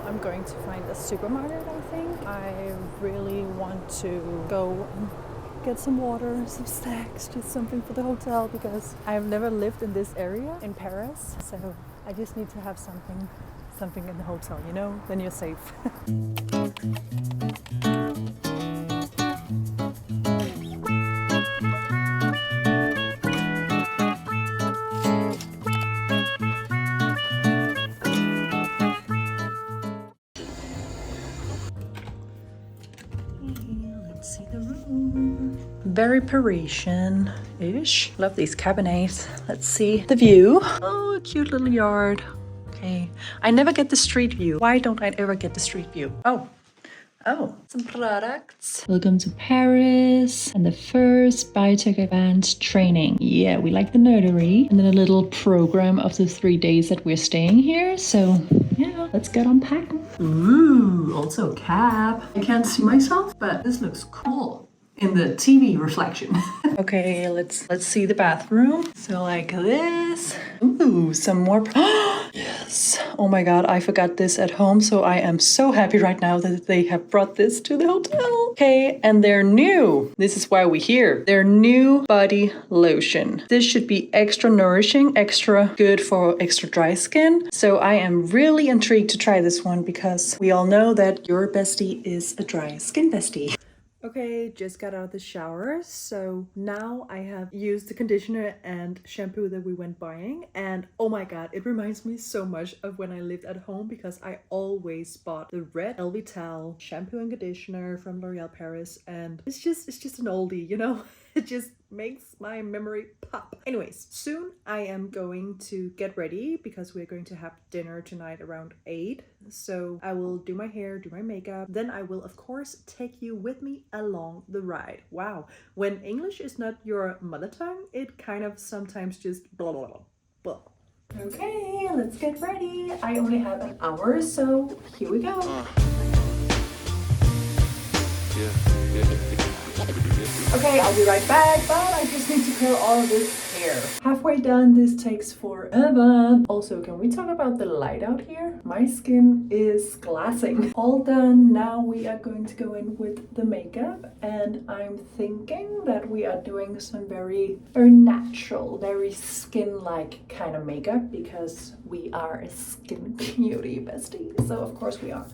I'm going to find a supermarket, I think. I really want to go and get some water, some snacks, just something for the hotel because I've never lived in this area in Paris. So I just need to have something in the hotel, you know, then you're safe. Let's see the room. Very Parisian-ish. Love these cabinets. Let's see the view. Oh, cute little yard. Okay. I never get the street view. Why don't I ever get the street view? Oh, some products. Welcome to Paris and the first Biotech Advanced Training. Yeah, we like the notary. And then a little program of the 3 days that we're staying here. So yeah, let's get unpacking. Ooh, also a cab. I can't see myself, but this looks cool in the TV reflection. Okay, let's see the bathroom. So like this. Ooh, some more. Yes. Oh my God, I forgot this at home. So I am so happy right now that they have brought this to the hotel. Okay, and they're new. This is why we're here. Their new body lotion. This should be extra nourishing, extra good for extra dry skin. So I am really intrigued to try this one because we all know that your bestie is a dry skin bestie. Okay, just got out of the shower, so now I have used the conditioner and shampoo that we went buying, and oh my God, it reminds me so much of when I lived at home because I always bought the red Elvital shampoo and conditioner from L'Oreal Paris, and it's just an oldie, you know? It just makes my memory pop. Anyways, soon I am going to get ready because we're going to have dinner tonight around 8. So I will do my hair, do my makeup. Then I will, of course, take you with me along the ride. Wow. When English is not your mother tongue, it kind of sometimes just blah, blah, blah, blah. Okay, let's get ready. I only have an hour, so here we go. Okay, I'll be right back, but I just need to curl all of this hair. Halfway done, this takes forever. Also, can we talk about the light out here? My skin is glassing. All done, now we are going to go in with the makeup, and I'm thinking that we are doing some very natural, very skin-like kind of makeup because we are a skin beauty bestie. So of course we are.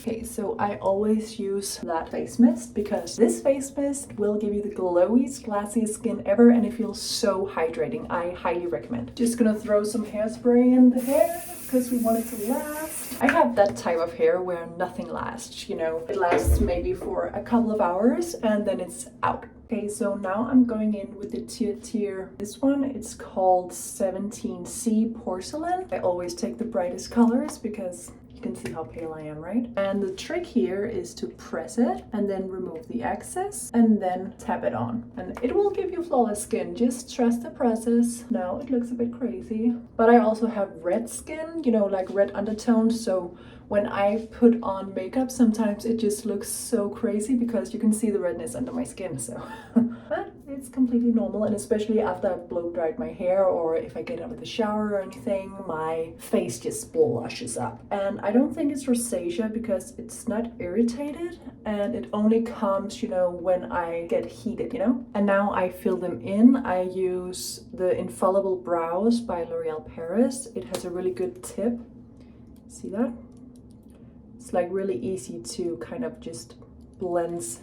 Okay, so I always use that face mist because this face mist will give you the glowiest, glassiest skin ever, and it feels so hydrating. I highly recommend. Just gonna throw some hairspray in the hair because we want it to last. I have that type of hair where nothing lasts, you know. It lasts maybe for a couple of hours and then it's out. Okay, so now I'm going in with the tier. This one, it's called 17C Porcelain. I always take the brightest colors because you can see how pale I am, right? And the trick here is to press it and then remove the excess and then tap it on. And it will give you flawless skin. Just trust the process. Now it looks a bit crazy. But I also have red skin, you know, like red undertones. So when I put on makeup, sometimes it just looks so crazy because you can see the redness under my skin. So, but it's completely normal. And especially after I've blow dried my hair or if I get out of the shower or anything, my face just blushes up. And I don't think it's rosacea because it's not irritated and it only comes, you know, when I get heated, you know? And now I fill them in. I use the Infallible Brows by L'Oreal Paris. It has a really good tip. See that? It's like really easy to kind of just blend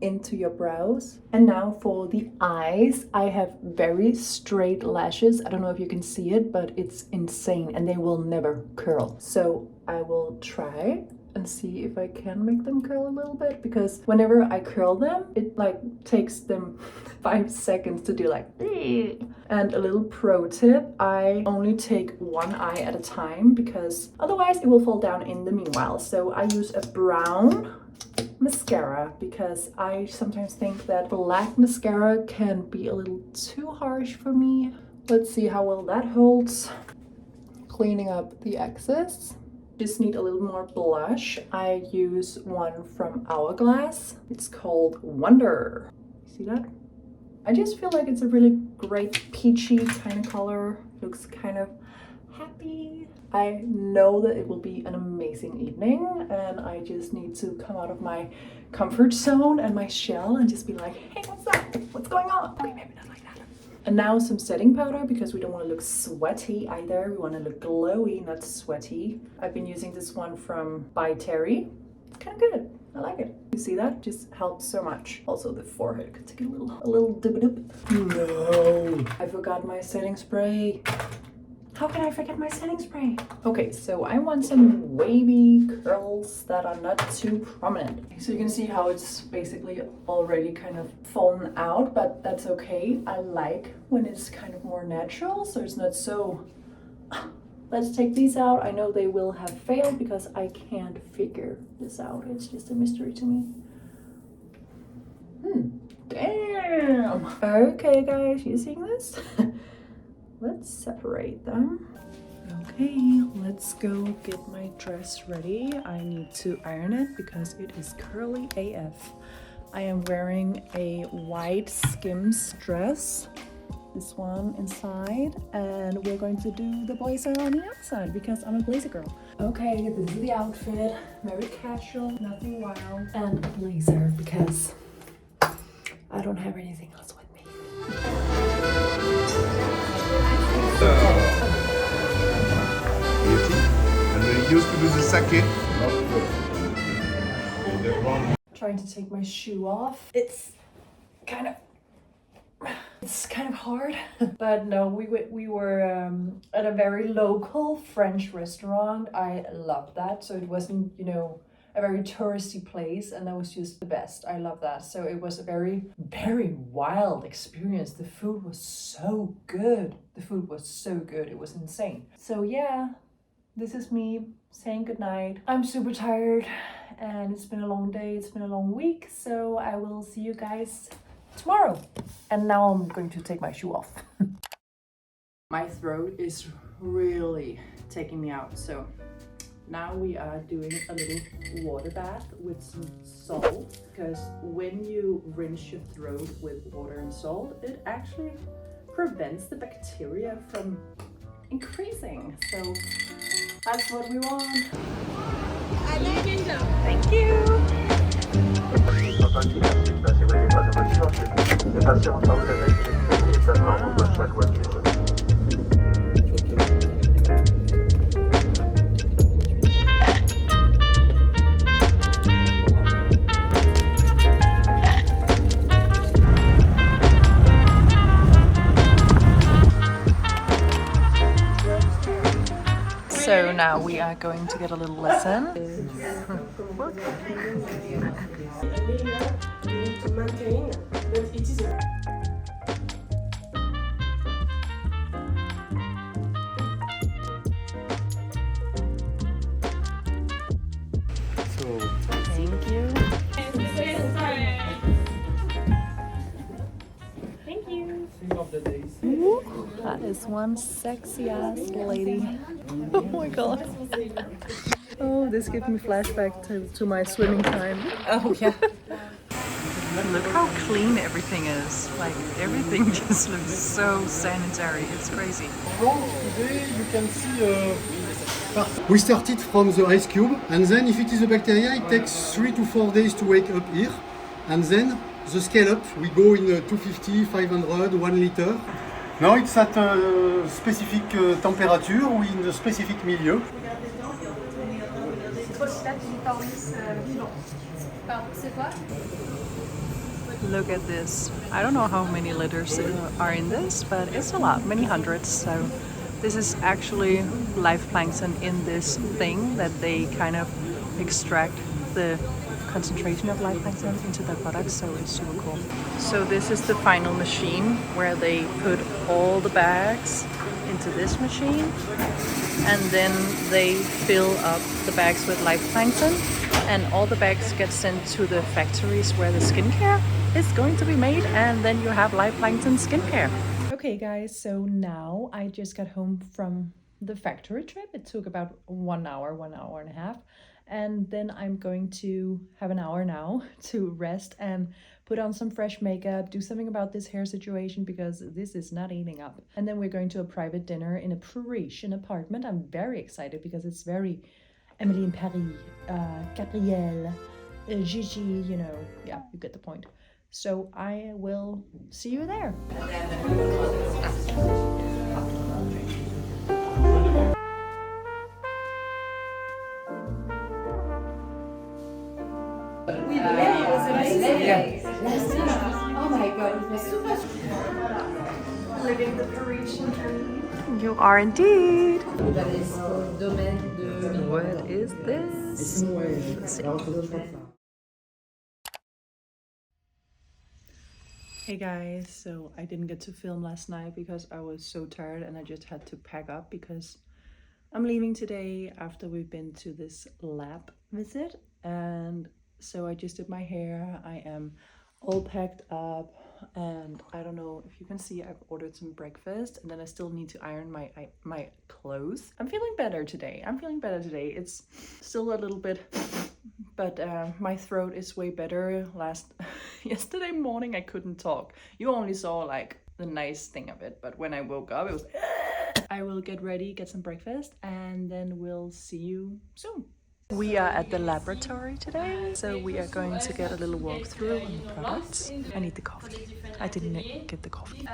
into your brows. And now for the eyes, I have very straight lashes. I don't know if you can see it, but it's insane and they will never curl. So I will try and see if I can make them curl a little bit because whenever I curl them, it like takes them 5 seconds to do like. And a little pro tip, I only take one eye at a time because otherwise it will fall down in the meanwhile. So I use a brown mascara because I sometimes think that black mascara can be a little too harsh for me. Let's see how well that holds. Cleaning up the excess. Just need a little more blush. I use one from Hourglass. It's called Wonder. See that? I just feel like it's a really great peachy kind of color. Looks kind of happy. I know that it will be an amazing evening, and I just need to come out of my comfort zone and my shell and just be like, hey, what's up? What's going on? Okay, maybe not like that. And now some setting powder, because we don't want to look sweaty either. We want to look glowy, not sweaty. I've been using this one from Biotech. It's kind of good. I like it. You see that? Just helps so much. Also the forehead could take a little dip. No, I forgot my setting spray. How can I forget my setting spray? Okay, so I want some wavy curls that are not too prominent. So you can see how it's basically already kind of fallen out, but that's okay. I like when it's kind of more natural, so it's not so... Let's take these out. I know they will have failed because I can't figure this out. It's just a mystery to me. Damn. Okay, guys, you seeing this? Let's separate them. Okay, let's go get my dress ready. I need to iron it because it is curly AF. I am wearing a white Skims dress. This one inside, and we're going to do the blazer on the outside because I'm a blazer girl. Okay, this is the outfit. Very casual, nothing wild, and a blazer because I don't have anything else with me. And we used to do the sake. Trying to take my shoe off. It's kind of hard, but no, we were at a very local French restaurant. I loved that. So it wasn't, you know, a very touristy place, and that was just the best. I love that. So it was a very, very wild experience. The food was so good. It was insane. So yeah, this is me saying goodnight. I'm super tired, and it's been a long day. It's been a long week. So I will see you guys tomorrow. And now I'm going to take my shoe off. My throat is really taking me out. So now we are doing a little water bath with some salt, because when you rinse your throat with water and salt, it actually prevents the bacteria from increasing. So that's what we want. Thank you. So now we are going to get a little lesson. Thank you. Thank you. Ooh, that is one sexy ass lady. Oh my god. Oh, this gives me flashback to my swimming time. Oh yeah. Look how clean everything is. Like everything just looks so sanitary. It's crazy. Today you can see we started from the ice cube, and then if it is a bacteria, it takes 3 to 4 days to wake up here, and then the scale up, we go in 250, 500, 1 liter. Now it's at a specific temperature, we in a specific milieu. Look at this. I don't know how many liters are in this, but it's a lot, many hundreds. So this is actually live plankton in this thing that they kind of extract the concentration of live plankton into their products, so it's super cool. So this is the final machine where they put all the bags into this machine, and then they fill up the bags with live plankton, and all the bags get sent to the factories where the skincare is going to be made, and then you have live plankton skincare. Okay guys, so now I just got home from the factory trip. It took about 1 hour and a half. And then I'm going to have an hour now to rest and put on some fresh makeup, do something about this hair situation because this is not eating up. And then we're going to a private dinner in a Parisian apartment. I'm very excited because it's very Emily in Paris, Gabrielle, Gigi, you know, yeah, you get the point. So I will see you there. Oh my god, it was super. Living the Parisian dream. You are indeed. What is this? Let's see. Hey guys, so I didn't get to film last night because I was so tired and I just had to pack up because I'm leaving today after we've been to this lab visit. And so I just did my hair. I am all packed up and I don't know if you can see I've ordered some breakfast and then I still need to iron my clothes. I'm feeling better today. It's still a little bit, but my throat is way better. Yesterday morning I couldn't talk. You only saw like the nice thing of it, but when I woke up it was I will get ready, get some breakfast, and then we'll see you soon. We are at the laboratory today, so we are going to get a little walkthrough on the products. I need the coffee. I didn't get the coffee.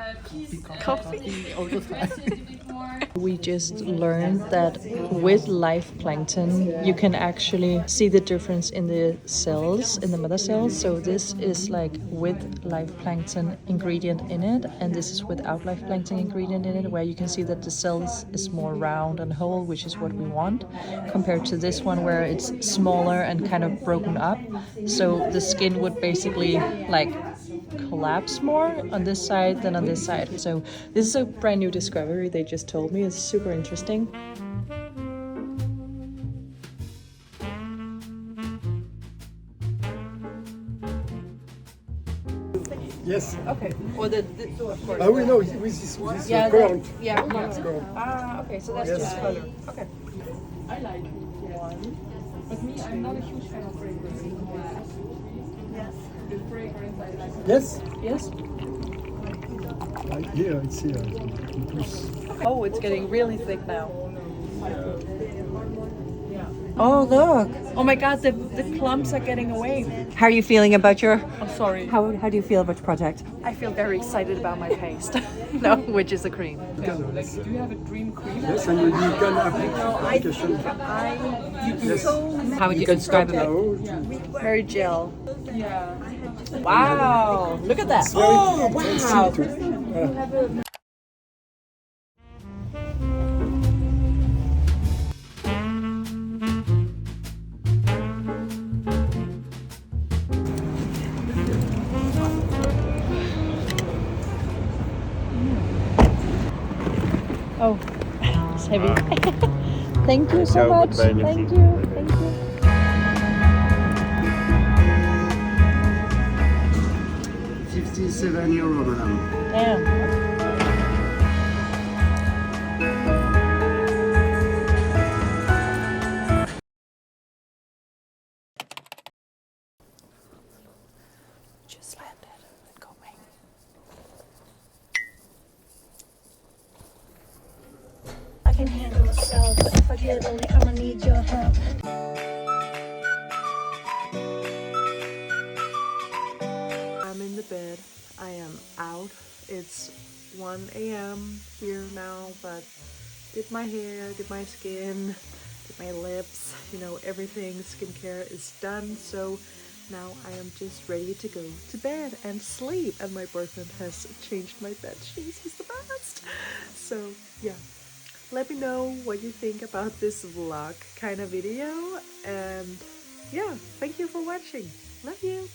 We just learned that with live plankton, you can actually see the difference in the cells, in the mother cells. So this is like with live plankton ingredient in it, and this is without live plankton ingredient in it, where you can see that the cells is more round and whole, which is what we want, compared to this one where it's smaller and kind of broken up. So the skin would basically like collapse more on this side than on this side. So this is a brand new discovery they just told me. It's super interesting. Yes. Okay. Or of course. We know with this Yeah, current. Yeah. It's current. Ah, okay. So that's Yes. just color. Okay. I like one. But me, I'm not a huge fan of fragrance. Yes. The fragrance I like. Yes. Yes. Here, it's here. Plus. Oh, it's getting really thick now. Oh, look. Oh my God, the clumps are getting away. How are you feeling about your... I'm sorry. How do you feel about your project? I feel very excited about my paste. No, which is a cream. Like, do you have a dream cream? Yes, and you can application. How would you describe it? Very gel. Yeah. Wow, look at that. Oh, wow. Oh, it's heavy. Thank you so much. Thank you. Thank you. 57 euro, madam. Damn. Just landed at Copenhagen. I can handle myself, but if I get only, I'ma need your help. I'm in the bed. I am out. It's 1 a.m. here now, but did my hair, did my skin, did my lips, you know, everything, skincare is done. So now I am just ready to go to bed and sleep. And my boyfriend has changed my bed sheets. He's the best. So yeah, let me know what you think about this vlog kind of video. And yeah, thank you for watching. Love you.